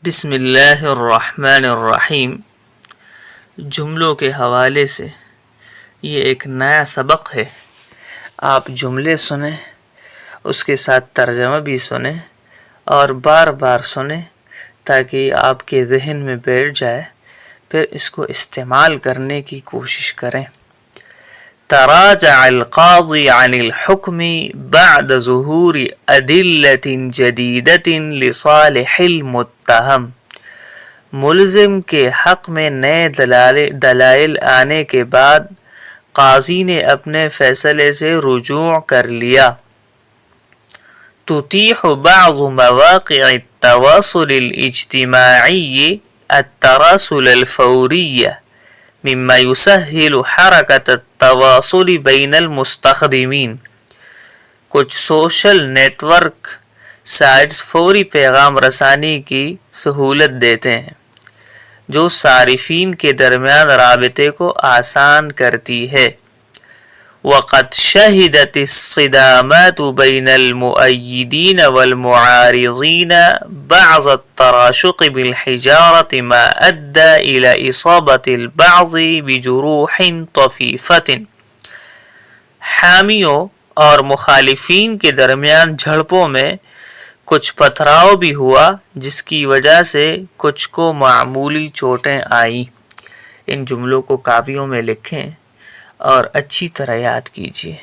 بسم اللہ الرحمن الرحیم۔ جملوں کے حوالے سے یہ ایک نیا سبق ہے۔ آپ جملے سنیں، اس کے ساتھ ترجمہ بھی سنیں اور بار بار سنیں تاکہ آپ کے ذہن میں بیٹھ جائے، پھر اس کو استعمال کرنے کی کوشش کریں۔ تراجع القاضی عن الحکم بعد ظہور ادلۃ جدیدۃ لصالح المتہم۔ ملزم کے حق میں نئے دلائل آنے کے بعد قاضی نے اپنے فیصلے سے رجوع کر لیا۔ تتیح بعض مواقع التواصل الاجتماعی التراسل الفوری مما يسهل حرکت التواصل بین المستخدمین۔ کچھ سوشل نیٹ ورک سائٹس فوری پیغام رسانی کی سہولت دیتے ہیں جو صارفین کے درمیان رابطے کو آسان کرتی ہے۔ وقد شہدت الصدامات بین المؤیدین والمعارضین بعض التراشق بالحجارة ما ادى الى اصابت البعض بجروح طفیفۃ۔ حامیوں اور مخالفین کے درمیان جھڑپوں میں کچھ پتھراؤ بھی ہوا جس کی وجہ سے کچھ کو معمولی چوٹیں آئیں۔ ان جملوں کو کاپیوں میں لکھیں اور اچھی طرح یاد کیجیے۔